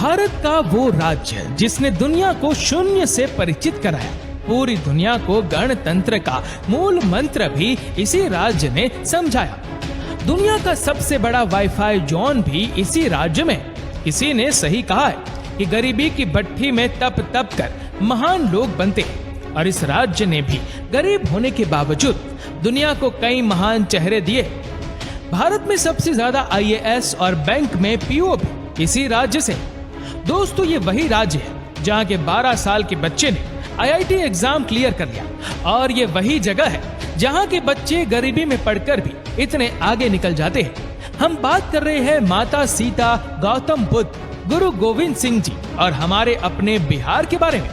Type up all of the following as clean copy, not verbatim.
भारत का वो राज्य जिसने दुनिया को शून्य से परिचित कराया। पूरी दुनिया को गणतंत्र का मूल मंत्र भी इसी राज्य ने समझाया। दुनिया का सबसे बड़ा वाईफाई जोन भी इसी राज्य में। किसी ने सही कहा है कि गरीबी की भट्ठी में तप तप कर महान लोग बनते हैं, और इस राज्य ने भी गरीब होने के बावजूद दुनिया को कई महान चेहरे दिए। भारत में सबसे ज्यादा IAS और बैंक में PO भी इसी राज्य से। दोस्तों, ये वही राज्य है जहाँ के 12 साल के बच्चे ने IIT एग्जाम क्लियर कर लिया, और ये वही जगह है जहाँ के बच्चे गरीबी में पढ़कर भी इतने आगे निकल जाते हैं। हम बात कर रहे हैं माता सीता, गौतम बुद्ध, गुरु गोविंद सिंह जी और हमारे अपने बिहार के बारे में।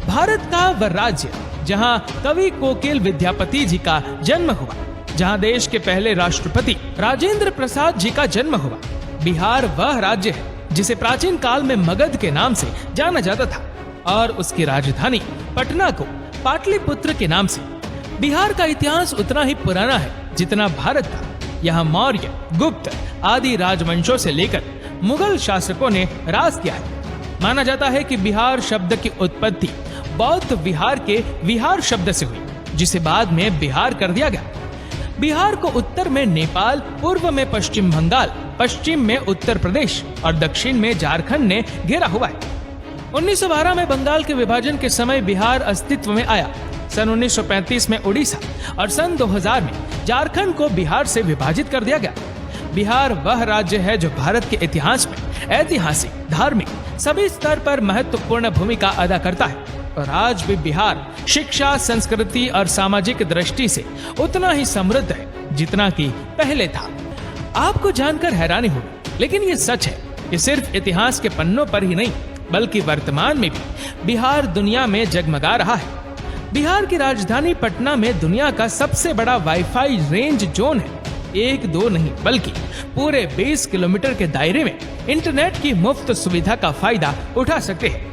भारत का वह राज्य जहाँ कवि कोकिल विद्यापति जी का जन्म हुआ, जहाँ देश के पहले राष्ट्रपति राजेंद्र प्रसाद जी का जन्म हुआ। बिहार वह राज्य है जिसे प्राचीन काल में मगध के नाम से जाना जाता था, और उसकी राजधानी पटना को पाटलिपुत्र के नाम से। बिहार का इतिहास उतना ही पुराना है जितना भारत का। यहाँ मौर्य, गुप्त आदि राजवंशों से लेकर मुगल शासकों ने राज किया है। माना जाता है कि बिहार शब्द की उत्पत्ति बौद्ध विहार के विहार शब्द से हुई, जिसे बाद में बिहार कर दिया गया। बिहार को उत्तर में नेपाल, पूर्व में पश्चिम बंगाल, पश्चिम में उत्तर प्रदेश और दक्षिण में झारखंड ने घेरा हुआ है। 1912 में बंगाल के विभाजन के समय बिहार अस्तित्व में आया। सन 1935 में उड़ीसा और सन 2000 में झारखंड को बिहार से विभाजित कर दिया गया। बिहार वह राज्य है जो भारत के इतिहास में ऐतिहासिक, धार्मिक सभी स्तर पर महत्वपूर्ण भूमिका अदा करता है, और आज भी बिहार शिक्षा, संस्कृति और सामाजिक दृष्टि से उतना ही समृद्ध है जितना कि पहले था। आपको जानकर हैरानी होगी, लेकिन ये सच है कि सिर्फ इतिहास के पन्नों पर ही नहीं बल्कि वर्तमान में भी बिहार दुनिया में जगमगा रहा है। बिहार की राजधानी पटना में दुनिया का सबसे बड़ा वाईफाई रेंज जोन है। 1-2 नहीं बल्कि पूरे 20 किलोमीटर के दायरे में इंटरनेट की मुफ्त सुविधा का फायदा उठा सकते हैं।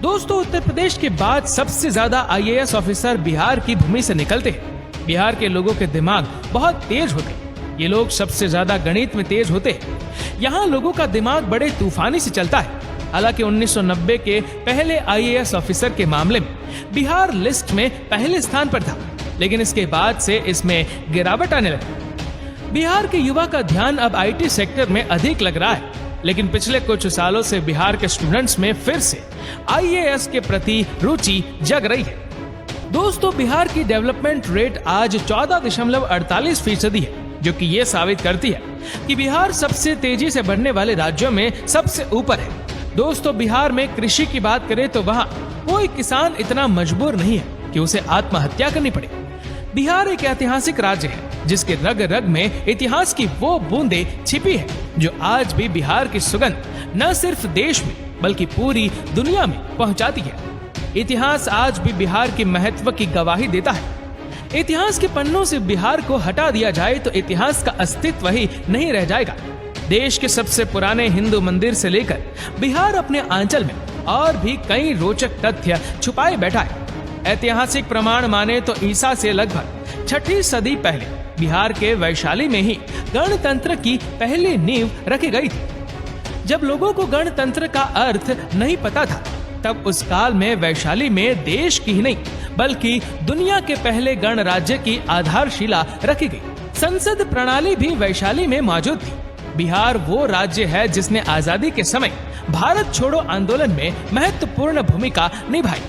दोस्तों, उत्तर प्रदेश के बाद सबसे ज्यादा IAS ऑफिसर बिहार की भूमि से निकलते हैं। बिहार के लोगों के दिमाग बहुत तेज होते हैं। ये लोग सबसे ज्यादा गणित में तेज होते हैं। यहाँ लोगों का दिमाग बड़े तूफानी से चलता है। हालांकि 1990 के पहले IAS ऑफिसर के मामले में बिहार लिस्ट में पहले स्थान पर था, लेकिन इसके बाद से इसमें गिरावट आने लगी। बिहार के युवा का ध्यान अब IT सेक्टर में अधिक लग रहा है, लेकिन पिछले कुछ सालों से बिहार के स्टूडेंट्स में फिर से IAS के प्रति रुचि जग रही है। दोस्तों, बिहार की डेवलपमेंट रेट आज 14.48% है, जो कि ये साबित करती है कि बिहार सबसे तेजी से बढ़ने वाले राज्यों में सबसे ऊपर है। दोस्तों, बिहार में कृषि की बात करें तो वहाँ कोई किसान इतना मजबूर नहीं है कि उसे आत्महत्या करनी पड़े। बिहार एक ऐतिहासिक राज्य है जिसके रग रग में इतिहास की वो बूंदे छिपी है जो आज भी बिहार की सुगंध न सिर्फ देश में बल्कि पूरी दुनिया में पहुंचाती है। इतिहास आज भी बिहार के महत्व की गवाही देता है। इतिहास के पन्नों से बिहार को हटा दिया जाए तो इतिहास का अस्तित्व ही नहीं रह जाएगा। देश के सबसे पुराने हिंदू मंदिर से लेकर बिहार अपने आंचल में और भी कई रोचक तथ्य छुपाए बैठा है। ऐतिहासिक प्रमाण माने तो ईसा से लगभग 6वीं सदी पहले बिहार के वैशाली में ही गणतंत्र की पहली नींव रखी गई थी। जब लोगों को गणतंत्र का अर्थ नहीं पता था, तब उस काल में वैशाली में देश की ही नहीं बल्कि दुनिया के पहले गणराज्य की आधारशिला रखी गई। संसद प्रणाली भी वैशाली में मौजूद थी। बिहार वो राज्य है जिसने आजादी के समय भारत छोड़ो आंदोलन में महत्वपूर्ण भूमिका निभाई।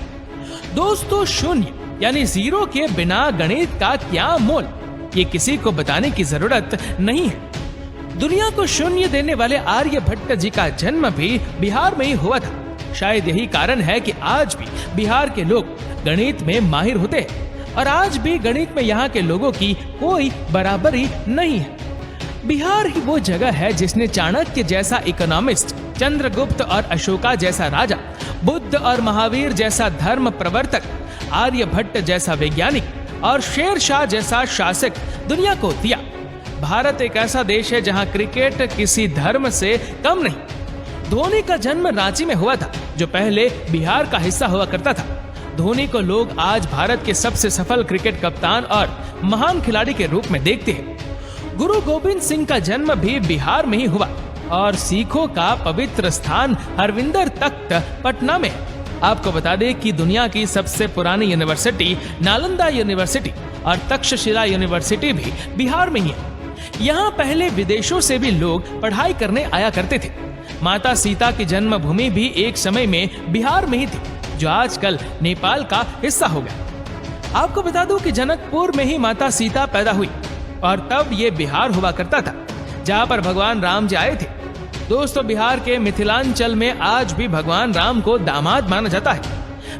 दोस्तों, शून्य यानी जीरो के बिना गणित का क्या मोल, ये किसी को बताने की जरूरत नहीं है। दुनिया को शून्य देने वाले आर्यभट्ट जी का जन्म भी बिहार में ही हुआ था। शायद यही कारण है कि आज भी बिहार के लोग गणित में माहिर होते हैं, और आज भी गणित में यहाँ के लोगों की कोई बराबरी नहीं है। बिहार ही वो जगह है जिसने चाणक्य जैसा इकोनॉमिस्ट, चंद्रगुप्त और अशोका जैसा राजा, बुद्ध और महावीर जैसा धर्म प्रवर्तक, आर्यभट्ट जैसा वैज्ञानिक और शेर शाह जैसा शासक दुनिया को दिया। भारत एक ऐसा देश है जहां क्रिकेट किसी धर्म से कम नहीं। धोनी का जन्म रांची में हुआ था, जो पहले बिहार का हिस्सा हुआ करता था। धोनी को लोग आज भारत के सबसे सफल क्रिकेट कप्तान और महान खिलाड़ी के रूप में देखते हैं। गुरु गोविंद सिंह का जन्म भी बिहार में ही हुआ। और सिखों का पवित्र स्थान हरविंदर तख्त पटना में। आपको बता दें कि दुनिया की सबसे पुरानी यूनिवर्सिटी नालंदा यूनिवर्सिटी और तक्षशिला यूनिवर्सिटी भी बिहार में ही है। यहाँ पहले विदेशों से भी लोग पढ़ाई करने आया करते थे। माता सीता की जन्मभूमि भी एक समय में बिहार में ही थी, जो आजकल नेपाल का हिस्सा हो गया। आपको बता दूं कि जनकपुर में ही माता सीता पैदा हुई और तब ये बिहार हुआ करता था, जहाँ पर भगवान राम जी आए थे। दोस्तों, बिहार के मिथिलांचल में आज भी भगवान राम को दामाद माना जाता है।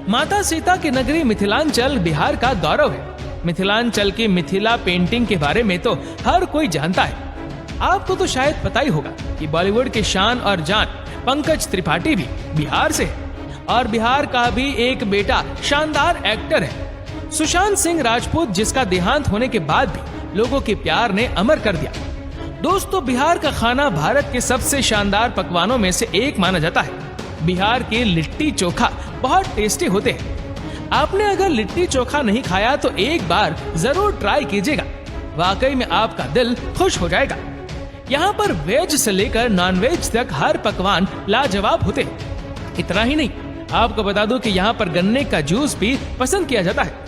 माता सीता की नगरी मिथिलांचल बिहार का गौरव है। मिथिलांचल की मिथिला पेंटिंग के बारे में तो हर कोई जानता है। आपको तो शायद पता ही होगा कि बॉलीवुड की शान और जान पंकज त्रिपाठी भी बिहार से है और बिहार का भी एक बेटा शानदार एक्टर है, सुशांत सिंह राजपूत, जिसका देहांत होने के बाद भी लोगों के प्यार ने अमर कर दिया। दोस्तों, बिहार का खाना भारत के सबसे शानदार पकवानों में से एक माना जाता है। बिहार के लिट्टी चोखा बहुत टेस्टी होते हैं। आपने अगर लिट्टी चोखा नहीं खाया तो एक बार जरूर ट्राई कीजिएगा, वाकई में आपका दिल खुश हो जाएगा। यहाँ पर वेज से लेकर नॉन वेज तक हर पकवान लाजवाब होते हैं। इतना ही नहीं, आपको बता दूं कि यहाँ पर गन्ने का जूस भी पसंद किया जाता है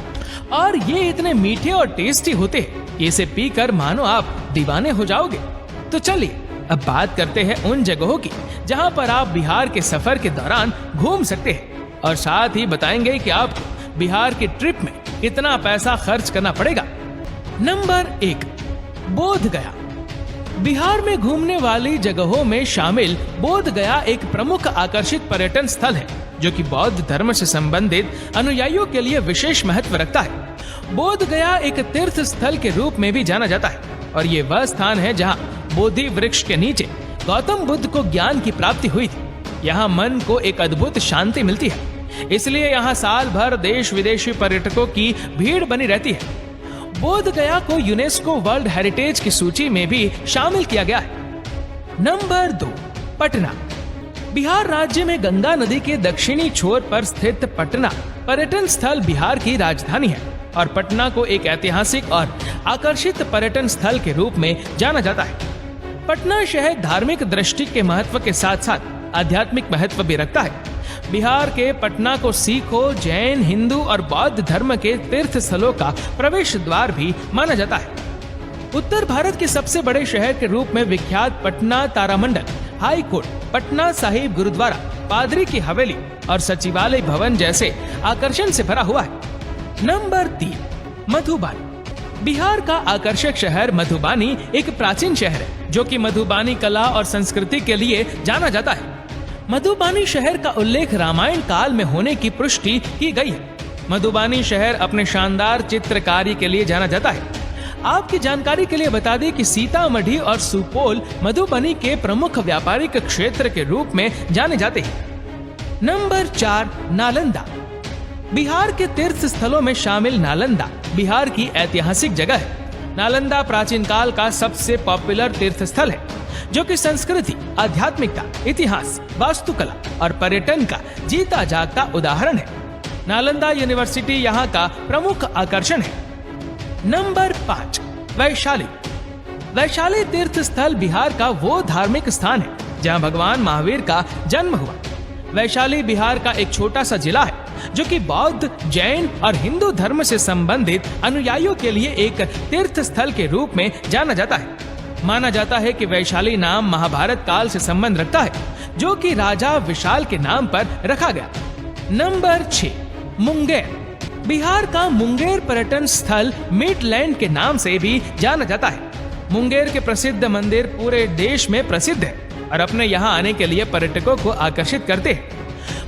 और ये इतने मीठे और टेस्टी होते हैं, इसे पीकर मानो आप दीवाने हो जाओगे। तो चलिए अब बात करते हैं उन जगहों की जहाँ पर आप बिहार के सफर के दौरान घूम सकते हैं, और साथ ही बताएंगे कि आपको बिहार की ट्रिप में कितना पैसा खर्च करना पड़ेगा। नंबर 1, बोध गया। बिहार में घूमने वाली जगहों में शामिल बोध गया एक प्रमुख आकर्षित पर्यटन स्थल है, जो कि बौद्ध धर्म से संबंधित अनुयायियों के लिए विशेष महत्व रखता है। बोध गया एक तीर्थ स्थल के रूप में भी जाना जाता है और ये वह स्थान है जहाँ बोधि वृक्ष के नीचे गौतम बुद्ध को ज्ञान की प्राप्ति हुई थी। यहाँ मन को एक अद्भुत शांति मिलती है, इसलिए यहाँ साल भर देश विदेशी पर्यटकों की भीड़ बनी रहती है। बोध गया को यूनेस्को वर्ल्ड हेरिटेज की सूची में भी शामिल किया गया है। नंबर 2, पटना। बिहार राज्य में गंगा नदी के दक्षिणी छोर पर स्थित पटना पर्यटन स्थल बिहार की राजधानी है और पटना को एक ऐतिहासिक और आकर्षित पर्यटन स्थल के रूप में जाना जाता है। पटना शहर धार्मिक दृष्टि के महत्व के साथ साथ आध्यात्मिक महत्व भी रखता है। बिहार के पटना को सिखों, जैन, हिंदू और बौद्ध धर्म के तीर्थ स्थलों का प्रवेश द्वार भी माना जाता है। उत्तर भारत के सबसे बड़े शहर के रूप में विख्यात पटना तारामंडल, हाई कोर्ट, पटना साहिब गुरुद्वारा, पादरी की हवेली और सचिवालय भवन जैसे आकर्षण से भरा हुआ है। नंबर 3, मधुबानी। बिहार का आकर्षक शहर मधुबानी एक प्राचीन शहर है, जो कि मधुबानी कला और संस्कृति के लिए जाना जाता है। मधुबानी शहर का उल्लेख रामायण काल में होने की पुष्टि की गई है। मधुबानी शहर अपने शानदार चित्रकारी के लिए जाना जाता है। आपकी जानकारी के लिए बता दें कि सीतामढ़ी और सुपौल मधुबनी के प्रमुख व्यापारिक क्षेत्र के रूप में जाने जाते हैं। नंबर 4, नालंदा। बिहार के तीर्थ स्थलों में शामिल नालंदा बिहार की ऐतिहासिक जगह है। नालंदा प्राचीन काल का सबसे पॉपुलर तीर्थ स्थल है, जो कि संस्कृति, आध्यात्मिकता, इतिहास, वास्तुकला और पर्यटन का जीता जागता उदाहरण है। नालंदा यूनिवर्सिटी यहाँ का प्रमुख आकर्षण है। नंबर 5, वैशाली। वैशाली तीर्थ स्थल बिहार का वो धार्मिक स्थान है जहाँ भगवान महावीर का जन्म हुआ। वैशाली बिहार का एक छोटा सा जिला है, जो कि बौद्ध, जैन और हिंदू धर्म से संबंधित अनुयायियों के लिए एक तीर्थ स्थल के रूप में जाना जाता है। माना जाता है कि वैशाली नाम महाभारत काल से संबंध रखता है, जो कि राजा विशाल के नाम पर रखा गया। नंबर 6, मुंगेर। बिहार का मुंगेर पर्यटन स्थल मिडलैंड के नाम से भी जाना जाता है। मुंगेर के प्रसिद्ध मंदिर पूरे देश में प्रसिद्ध है और अपने यहाँ आने के लिए पर्यटकों को आकर्षित करते हैं।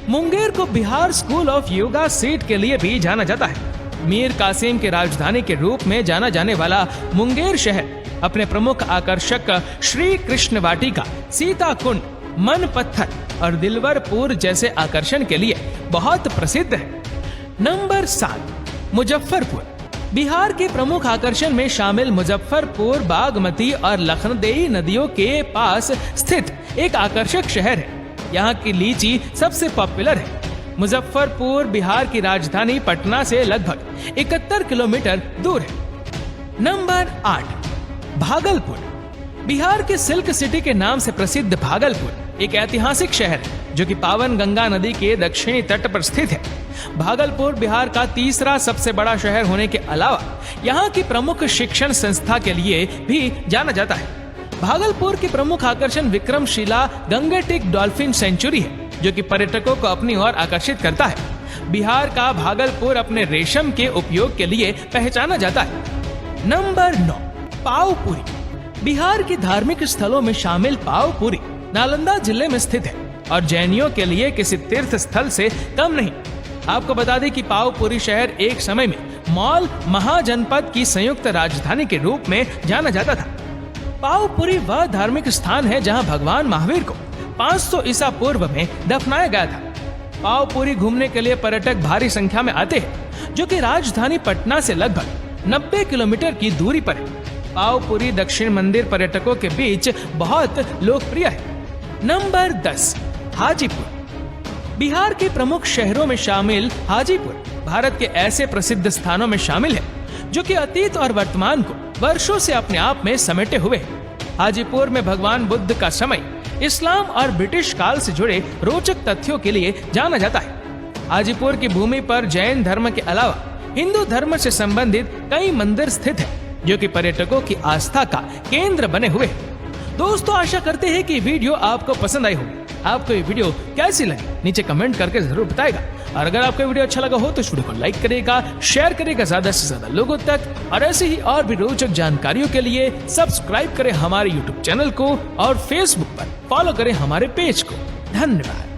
मुंगेर को Bihar school of yoga seat के लिए भी जाना जाता है। मीर कासिम के राजधानी के रूप में जाना जाने वाला मुंगेर शहर अपने प्रमुख आकर्षक श्री कृष्ण वाटिका, सीता कुंड, मन पत्थर और दिलवरपुर जैसे आकर्षण के लिए बहुत प्रसिद्ध है। नंबर 7, मुजफ्फरपुर। बिहार के प्रमुख आकर्षण में शामिल मुजफ्फरपुर बागमती और लखनदेई नदियों के पास स्थित एक आकर्षक शहर है। यहाँ की लीची सबसे पॉपुलर है। मुजफ्फरपुर बिहार की राजधानी पटना से लगभग 71 किलोमीटर दूर है। नंबर 8, भागलपुर। बिहार के सिल्क सिटी के नाम से प्रसिद्ध भागलपुर एक ऐतिहासिक शहर है जो कि पावन गंगा नदी के दक्षिणी तट पर स्थित है। भागलपुर बिहार का तीसरा सबसे बड़ा शहर होने के अलावा यहाँ की प्रमुख शिक्षण संस्था के लिए भी जाना जाता है। भागलपुर की प्रमुख आकर्षण विक्रमशिला गंगेटिक डॉल्फिन सेंचुरी है जो कि पर्यटकों को अपनी ओर आकर्षित करता है। बिहार का भागलपुर अपने रेशम के उपयोग के लिए पहचाना जाता है। नंबर 9, पावपुरी। बिहार की धार्मिक स्थलों में शामिल पावपुरी नालंदा जिले में स्थित है और जैनियों के लिए किसी तीर्थ स्थल से कम नहीं। आपको बता दें कि पावपुरी शहर एक समय में मौल महाजनपद की संयुक्त राजधानी के रूप में जाना जाता था। पावपुरी वह धार्मिक स्थान है जहां भगवान महावीर को 500 ईसा पूर्व में दफनाया गया था। पावपुरी घूमने के लिए पर्यटक भारी संख्या में आते हैं जो कि राजधानी पटना से लगभग 90 किलोमीटर की दूरी पर है। पावपुरी दक्षिण मंदिर पर्यटकों के बीच बहुत लोकप्रिय है। नंबर 10, हाजीपुर। बिहार के प्रमुख शहरों में शामिल हाजीपुर भारत के ऐसे प्रसिद्ध स्थानों में शामिल है जो कि अतीत और वर्तमान को वर्षों से अपने आप में समेटे हुए हैं। हाजीपुर में भगवान बुद्ध का समय, इस्लाम और ब्रिटिश काल से जुड़े रोचक तथ्यों के लिए जाना जाता है। हाजीपुर की भूमि पर जैन धर्म के अलावा हिंदू धर्म से संबंधित कई मंदिर स्थित हैं जो कि पर्यटकों की आस्था का केंद्र बने हुए हैं। दोस्तों, आशा करते हैं कि वीडियो आपको पसंद आई होगी। आपको ये वीडियो कैसी लगी नीचे कमेंट करके जरूर बताएगा और अगर आपको वीडियो अच्छा लगा हो तो इस वीडियो को लाइक करेगा, शेयर करेगा ज्यादा से ज्यादा लोगों तक और ऐसे ही और भी रोचक जानकारियों के लिए सब्सक्राइब करें हमारे यूट्यूब चैनल को और फेसबुक पर फॉलो करें हमारे पेज को। धन्यवाद।